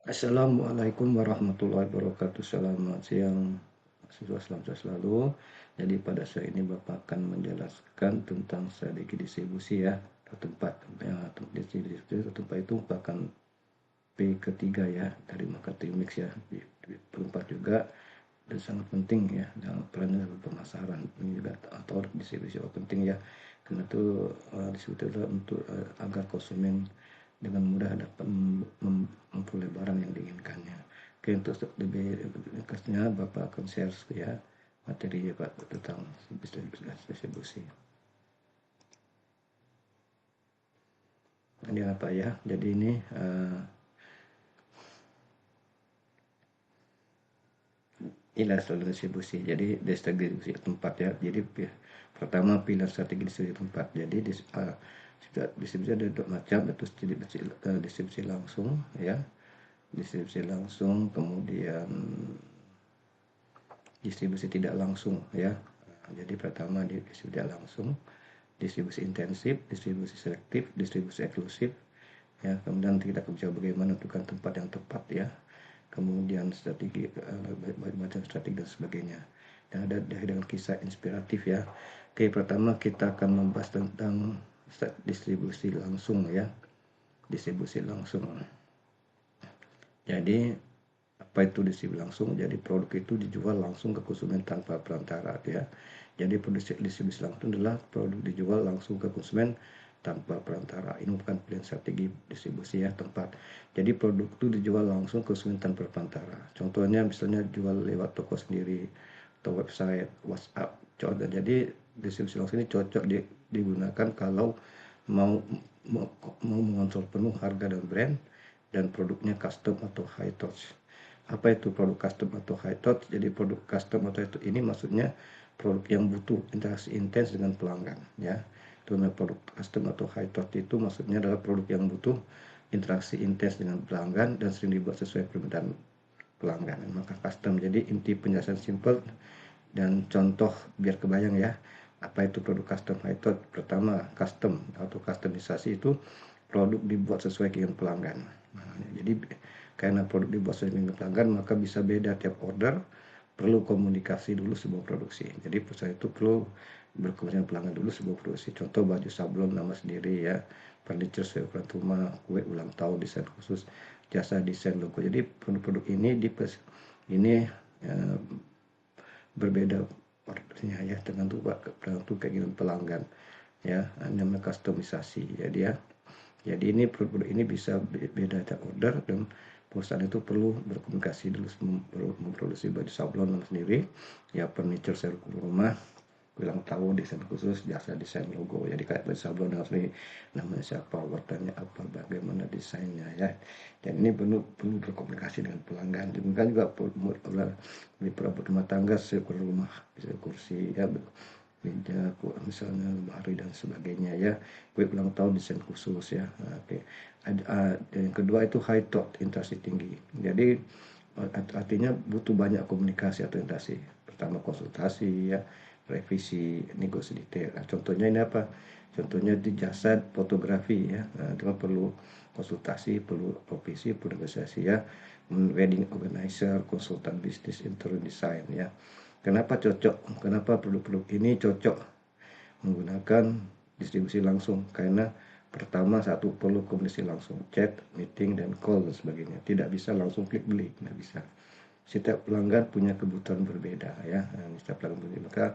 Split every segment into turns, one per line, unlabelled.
Assalamualaikum warahmatullahi wabarakatuh. Selamat siang, selamat siang selalu. Jadi pada saat ini Bapak akan menjelaskan tentang strategi distribusi ya, tempat ya, distribusi tempat itu merupakan P ketiga ya dari marketing mix ya, di tempat juga dan sangat penting ya dalam perannya dalam pemasaran ini juga atau distribusi penting ya karena itu distribusi adalah untuk agar konsumen dengan mudah dapat memperoleh barang yang diinginkannya. Oke, untuk lebih ringkasnya Bapak akan share ya materi ya Pak tentang distribusi. Ini apa ya? Jadi ini inilah strategi distribusi. Jadi distribusi tempat ya. Jadi pertama pilihan strategi distribusi tempat. Jadi distribusi ada dua macam, yaitu distribusi langsung ya, distribusi langsung, kemudian distribusi tidak langsung ya. Jadi pertama distribusi tidak langsung, distribusi intensif, distribusi selektif, distribusi eksklusif ya. Kemudian kita bisa bagaimana menentukan tempat yang tepat ya, kemudian strategi macam strategi dan sebagainya, dan ada dengan kisah inspiratif ya. Oke, pertama kita akan membahas tentang distribusi langsung ya, distribusi langsung. Jadi apa itu distribusi langsung? Jadi produk itu dijual langsung ke konsumen tanpa perantara ya. Jadi distribusi langsung adalah produk dijual langsung ke konsumen tanpa perantara. Ini bukan pilihan strategi distribusi ya tempat. Jadi produk itu dijual langsung ke konsumen tanpa perantara. Contohnya misalnya jual lewat toko sendiri atau website, WhatsApp. Contoh, jadi distribusi langsung ini cocok digunakan kalau mau mengontrol penuh harga dan brand dan produknya custom atau high touch. Apa itu produk custom atau high touch? Jadi produk custom atau itu ini maksudnya produk yang butuh interaksi intens dengan pelanggan ya. Itu produk custom atau high touch itu maksudnya adalah produk yang butuh interaksi intens dengan pelanggan dan sering dibuat sesuai permintaan pelanggan, maka custom. Jadi inti penjelasan simple dan contoh biar kebayang ya apa itu produk custom high touch. Pertama, custom atau customisasi itu produk dibuat sesuai dengan pelanggan. Nah, jadi karena produk dibuat sesuai dengan pelanggan maka bisa beda tiap order, perlu komunikasi dulu sebuah produksi. Jadi perusahaan itu perlu berkomunikasi dengan pelanggan dulu sebuah produksi. Contoh baju sablon nama sendiri ya, furniture sesuai ukuran rumah, kue ulang tahun desain khusus, jasa desain logo. Jadi produk-produk ini ini eh, berbeda ordernya ya tergantung keinginan pelanggan ya, namanya customisasi. Jadi ini produk ini bisa beda tiap order dan perusahaan itu perlu berkomunikasi dulu memproduksi baju sablon sendiri ya, furniture seluruh rumah, ulang tahun desain khusus, jasa desain logo. Jadi kayak baju sablon dengan sendiri namanya siapa, warnanya apa, bagaimana desainnya ya. Dan ini perlu berkomunikasi dengan pelanggan. Demikian juga di perabot rumah tangga, seluruh rumah, bisa kursi ya, meja misalnya lemari dan sebagainya ya, kue ulang tahun desain khusus ya. Oke. Dan yang kedua itu high touch, interaksi tinggi. Jadi artinya butuh banyak komunikasi atau interaksi. Pertama konsultasi ya, revisi, negosiasi detail. Nah, contohnya ini apa? Contohnya di jasa fotografi ya. Nah, itu kan perlu konsultasi, perlu revisi, perlu negosiasi ya. Wedding organizer, konsultan bisnis, interior design ya. Kenapa cocok? Kenapa produk-produk ini cocok menggunakan distribusi langsung? Karena pertama, satu, perlu komunikasi langsung, chat, meeting, dan call dan sebagainya. Tidak bisa langsung klik beli, tidak bisa. Setiap pelanggan punya kebutuhan berbeda ya. Setiap pelanggan berbeda, maka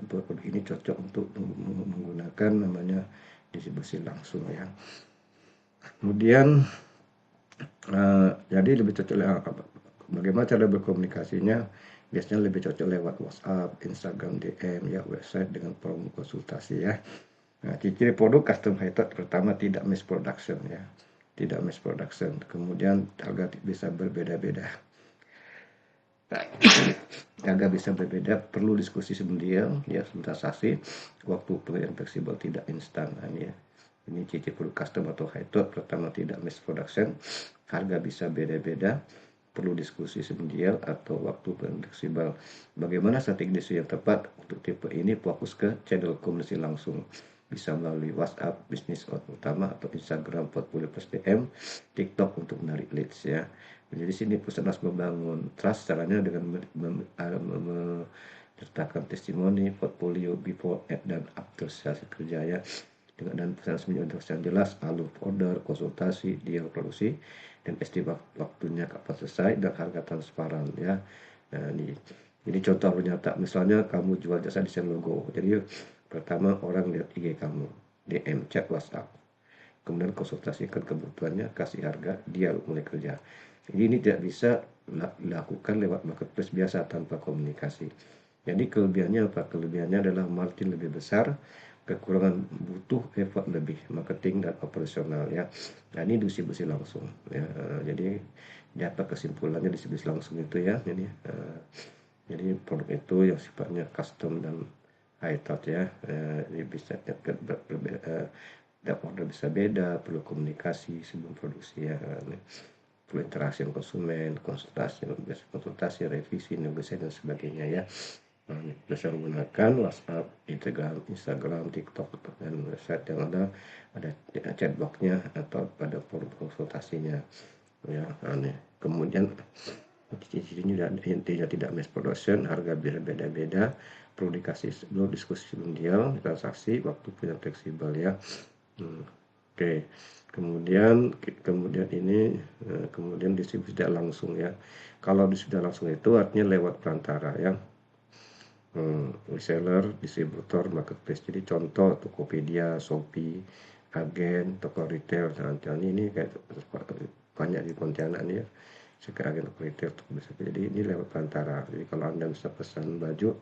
produk ini cocok untuk menggunakan namanya distribusi langsung ya. Kemudian jadi lebih cocok bagaimana cara berkomunikasinya. Biasanya lebih cocok lewat WhatsApp, Instagram DM ya, website dengan forum konsultasi ya. Nah, ciri produk custom high touch pertama tidak mass production ya, tidak mass production. Kemudian harga bisa berbeda-beda, harga bisa berbeda, perlu diskusi sebelum ya, sebentar saksi, waktu pembelian fleksibel, tidak instan ya. Ini ciri produk custom atau high touch. Pertama tidak mass production, harga bisa beda-beda, perlu diskusi sebentar atau waktu fleksibel. Bagaimana strategi yang tepat untuk tipe ini? Fokus ke channel komunikasi langsung. bisa melalui WhatsApp bisnis utama atau Instagram portfolio plus DM, TikTok untuk menarik leads ya. Jadi sini perusahaan harus membangun trust caranya dengan menyertakan testimoni, portfolio before, dan after hasil kerja ya. Dan pesan yang jelas, alur order, konsultasi, deal produksi, dan estimasi waktunya kapan selesai, dan harga transparan ya. Nah, ini contoh nyata, misalnya kamu jual jasa desain logo. Jadi pertama orang lihat IG kamu, DM, chat, WhatsApp. Kemudian konsultasikan kebutuhannya, kasih harga, dia mulai kerja. Jadi ini tidak bisa dilakukan lewat marketplace biasa tanpa komunikasi. Jadi kelebihannya apa? Kelebihannya adalah margin lebih besar, kekurangan butuh effort lebih, marketing dan operasional ya. Nah ini distribusi langsung ya. Jadi dapat kesimpulannya distribusi langsung itu ya. Jadi produk itu yang sifatnya custom dan high touch ya. Jadi bisa order bisa beda, perlu komunikasi sebelum produksi ya. Perlu interaksi dengan konsumen, konsultasi, revisi, negosiasi dan sebagainya ya. Bisa menggunakan WhatsApp, Instagram, TikTok, dan website yang ada chatboxnya atau pada forum konsultasinya ya. Kemudian ciri-cirinya intinya tidak mass production, harga beda-beda, perlu diskusi sebelum deal, transaksi, waktu punya fleksibel ya. Oke. Kemudian distribusi tidak langsung ya. Kalau distribusi langsung itu artinya lewat perantara ya. Reseller, distributor, marketplace. Jadi contoh Tokopedia, Shopee, agen, toko retail. Nah, ini kayak banyak di Pontianak nih ya. Sekarang agen toko retail, jadi ini lewat perantara. Jadi kalau Anda bisa pesan baju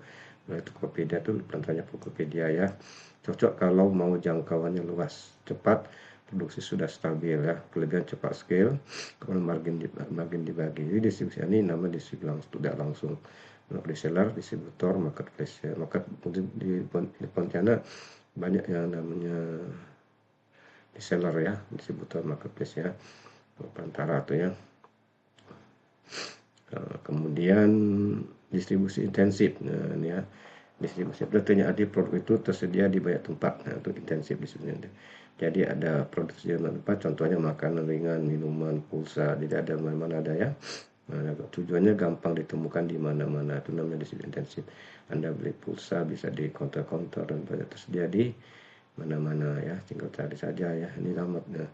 melalui Tokopedia itu perantaranya Tokopedia ya. Cocok kalau mau jangkauannya luas, cepat, produksi sudah stabil ya. Kelebihan cepat scale, kemudian margin dibagi. Jadi distribusi ini nama distribusi langsung, tidak langsung. Reseller, distributor, marketplace ya. Di Pontianak banyak yang namanya reseller ya, distributor, marketplace ya, perantara tuh ya. Kemudian distribusi intensif, nah ini ya, distribusi artinya ada produk itu tersedia di banyak tempat, nah itu intensif distribusi. Jadi ada produksi di banyak tempat, contohnya makanan ringan, minuman, pulsa, tidak ada mana-mana ada ya. Nah, tujuannya gampang ditemukan di mana-mana, itu namanya distribusi intensif. Anda beli pulsa bisa di counter-counter dan banyak tersedia di mana-mana ya, tinggal cari saja ya. Ini namanya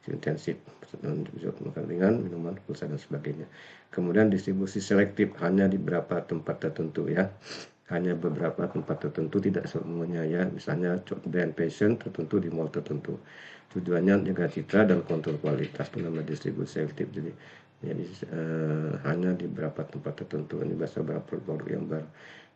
intensif, makan ringan, minuman, pulsa dan sebagainya. Kemudian distribusi selektif, hanya di beberapa tempat tertentu ya. Hanya beberapa tempat tertentu, tidak semuanya ya. Misalnya brand fashion tertentu di mall tertentu. Tujuannya jaga citra dan kontrol kualitas, itu namanya distribusi selektif. Jadi hanya di beberapa tempat tertentu. Ini biasa beberapa produk yang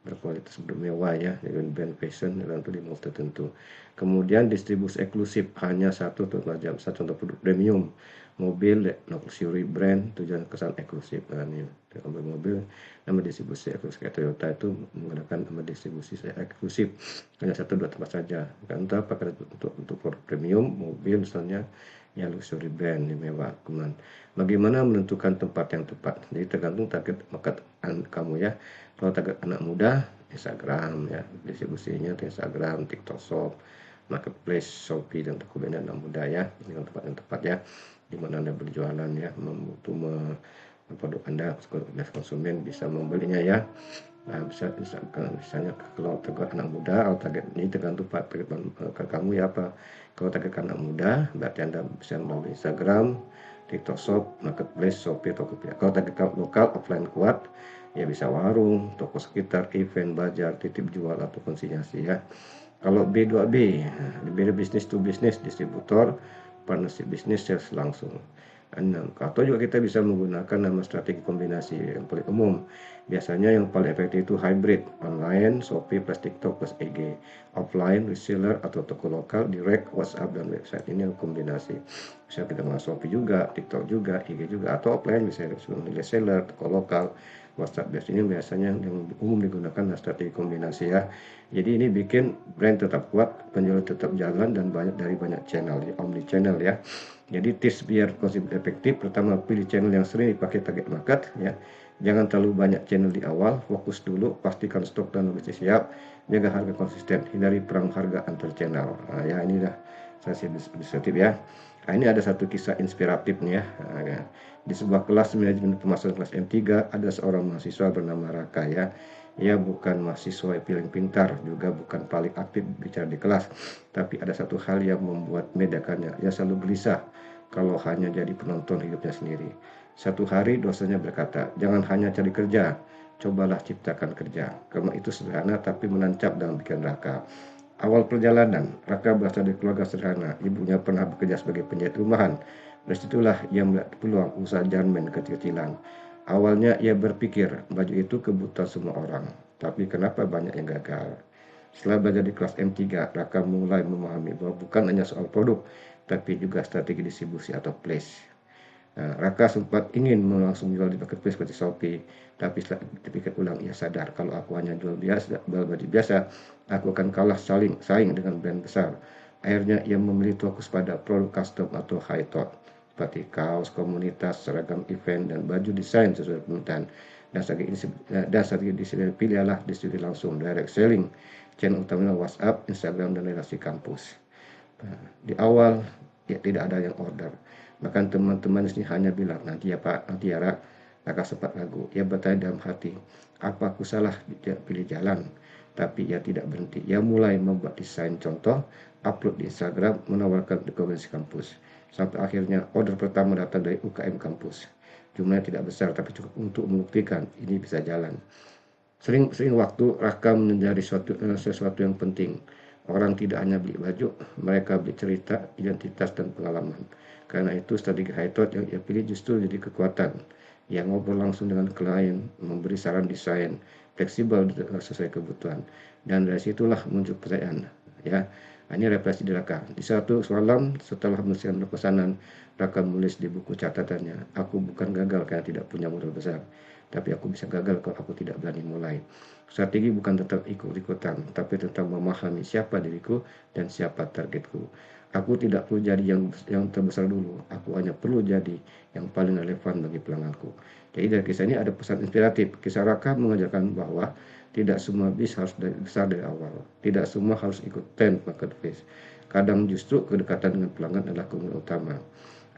berkualitas mewah ya, dengan brand fashion tertentu di mall tertentu. Kemudian distribusi eksklusif, hanya satu contoh produk premium, mobil, luxury brand, tujuan kesan eksklusif. Nah, ini mobil nama distribusi eksklusif. Kayak Toyota itu menggunakan nama distribusi eksklusif, hanya 1-2 tempat saja. Untuk pakai untuk produk premium, mobil misalnya ya luxury brand yang mewah. Kemudian bagaimana menentukan tempat yang tepat? Jadi tergantung target market kamu ya. Kalau target anak muda, Instagram ya, distribusinya di Instagram, TikTok Shop, marketplace, Shopee dan Tokopedia anak muda ya. Ini tempat yang tepat ya, di mana Anda berjualan ya, untuk produk Anda konsumen bisa membelinya ya. Nah, misalnya kalau target anak muda, kalau target ini tergantung target kamu ya apa. Kalau target anak muda, berarti Anda bisa melalui Instagram, TikTok Shop, marketplace, Shopee, Tokopedia. Kalau target lokal offline kuat, ya bisa warung, toko sekitar, event, bazar, titip jual atau konsinyasi ya. Kalau B2B, beda bisnis to bisnis, distributor, partnership bisnis, sales langsung. Atau juga kita bisa menggunakan nama strategi kombinasi yang paling umum. Biasanya yang paling efektif itu hybrid, online, Shopee plus TikTok plus IG, offline, reseller atau toko lokal, direct, WhatsApp dan website. Ini yang kombinasi. Bisa kita menggunakan Shopee juga, TikTok juga, IG juga, atau offline misalnya reseller, toko lokal, WhatsApp. Biasanya yang umum digunakan strategi kombinasi ya. Jadi ini bikin brand tetap kuat, penjualan tetap jalan dan banyak channel, omni channel ya. Jadi tips biar konsisten efektif, pertama pilih channel yang sering dipakai target market ya. Jangan terlalu banyak channel di awal, fokus dulu, pastikan stok dan logistik siap, jaga harga konsisten, hindari perang harga antar channel. Nah, ya ini dah saya inisiatif ya. Nah, ini ada satu kisah inspiratif nih ya. Nah, ya. Di sebuah kelas manajemen pemasaran kelas M3 ada seorang mahasiswa bernama Raka ya. Ia bukan mahasiswa yang paling pintar, juga bukan paling aktif bicara di kelas, tapi ada satu hal yang membuat membedakannya. Ia selalu gelisah kalau hanya jadi penonton hidupnya sendiri. Satu hari dosennya berkata, jangan hanya cari kerja, cobalah ciptakan kerja. Karena itu sederhana tapi menancap dalam pikiran Raka. Awal perjalanan, Raka berasal dari keluarga sederhana. Ibunya pernah bekerja sebagai penjahit rumahan. Dari situlah ia melihat peluang usaha jarmen kecil-kecilan. Awalnya ia berpikir baju itu kebutuhan semua orang, tapi kenapa banyak yang gagal? Setelah belajar di kelas M3, Raka mulai memahami bahwa bukan hanya soal produk, tapi juga strategi distribusi atau place. Nah, Raka sempat ingin langsung jual di marketplace seperti Shopee, tapi setelah dipikir ulang ia sadar kalau aku hanya jual baju biasa, aku akan kalah saing dengan brand besar. Akhirnya ia memilih fokus pada produk custom atau high touch seperti kaos komunitas, seragam event, dan baju desain sesuai permintaan. Dan strategi distribusi pilihlah distribusi langsung, direct selling. Channel utamanya WhatsApp, Instagram, dan relasi kampus. Nah, di awal ya tidak ada yang order. Bahkan teman-teman di sini hanya bilang, nanti ya Pak, nanti ya Rak. Raka sempat ragu. Ia bertanya dalam hati, apa aku salah pilih jalan? Tapi ia tidak berhenti. Ia mulai membuat desain contoh, upload di Instagram, menawarkan rekomendasi kampus. Sampai akhirnya order pertama datang dari UKM kampus. Jumlahnya tidak besar, tapi cukup untuk membuktikan ini bisa jalan. Sering waktu Raka menjadi sesuatu yang penting. Orang tidak hanya beli baju, mereka beli cerita, identitas, dan pengalaman. Karena itu strategi high touch yang ia pilih justru jadi kekuatan. Ia ngobrol langsung dengan klien, memberi saran desain, fleksibel sesuai kebutuhan. Dan dari situlah muncul percayaan. Ya, ini refleksi di Raka. Di satu malam setelah menyelesaikan pesanan, Raka menulis di buku catatannya, aku bukan gagal karena tidak punya modal besar, tapi aku bisa gagal kalau aku tidak berani mulai. Strategi bukan tentang ikut-ikutan, tapi tentang memahami siapa diriku dan siapa targetku. Aku tidak perlu jadi yang terbesar dulu, aku hanya perlu jadi yang paling relevan bagi pelangganku. Jadi dari kisah ini ada pesan inspiratif. Kisah Raka mengajarkan bahwa tidak semua bis harus besar dari awal. Tidak semua harus ikut trend marketplace. Kadang justru kedekatan dengan pelanggan adalah keunggulan utama.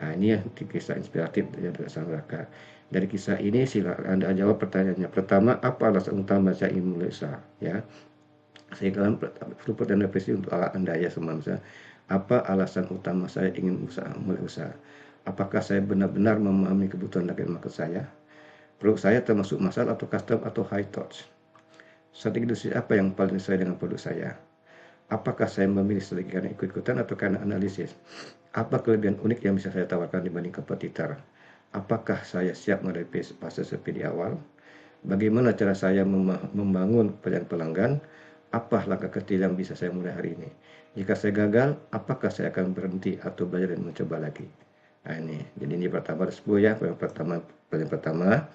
Nah, ini ya kisah inspiratif dari sang Raka. Dari kisah ini silakan Anda jawab pertanyaannya. Pertama, apa alasan utama saya ingin mulai usaha? Ya, saya kalian support dan apresiasi untuk Anda ya semua. Apa alasan utama saya ingin mulai usaha? Apakah saya benar-benar memahami kebutuhan target market saya? Produk saya termasuk massal atau custom atau high touch? Strategi industri apa yang paling sesuai dengan produk saya? Apakah saya memilih strategi karena ikut-ikutan atau karena analisis? Apa kelebihan unik yang bisa saya tawarkan dibanding kompetitor? Apakah saya siap menghadapi fase sepi di awal? Bagaimana cara saya membangun kepercayaan pelanggan? Apa langkah kecil yang bisa saya mulai hari ini? Jika saya gagal, apakah saya akan berhenti atau belajar dan mencoba lagi? Nah ini, jadi ini pertama ada 10 ya. Pertanyaan pertama,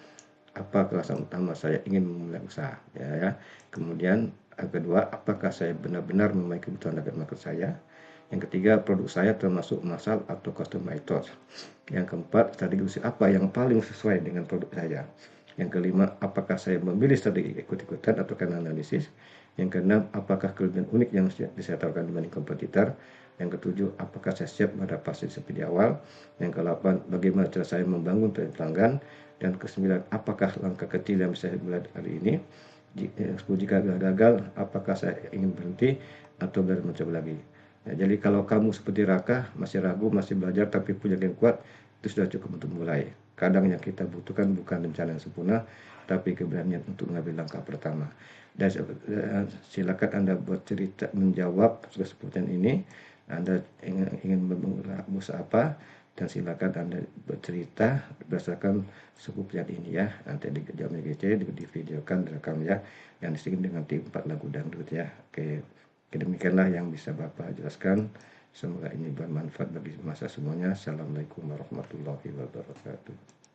apa alasan utama saya ingin memulai usaha? Ya. Kemudian yang kedua, apakah saya benar-benar memahami kebutuhan target market saya? Yang ketiga, produk saya termasuk massal atau custom ethos. Yang keempat, strategi usaha apa yang paling sesuai dengan produk saya? Yang kelima, apakah saya memilih strategi ikut-ikutan atau karena analisis? Yang keenam, apakah kelebihan unik yang bisa saya tawarkan dibanding kompetitor? Yang ketujuh, apakah saya siap menghadapi seperti di awal? Yang kedelapan, bagaimana cara saya membangun pelanggan? Dan kesembilan, apakah langkah kecil yang bisa saya mulai hari ini? Jika gagal, apakah saya ingin berhenti atau mencoba lagi? Ya, jadi kalau kamu seperti Raka, masih ragu, masih belajar, tapi punya yang kuat, itu sudah cukup untuk mulai. Kadang yang kita butuhkan bukan rencana yang sempurna, tapi keberanian untuk mengambil langkah pertama. Dan silakan Anda buat cerita menjawab pertanyaan ini. Anda ingin memulai usaha apa? Dan silakan Anda bercerita berdasarkan suku pertanyaan ini ya. Nanti dijawabnya GC, divideokan, direkam ya. Yang disingkat dengan tim 4 lagu dangdut ya. Oke. Demikianlah yang bisa Bapak jelaskan. Semoga ini bermanfaat bagi masa semuanya. Assalamualaikum warahmatullahi wabarakatuh.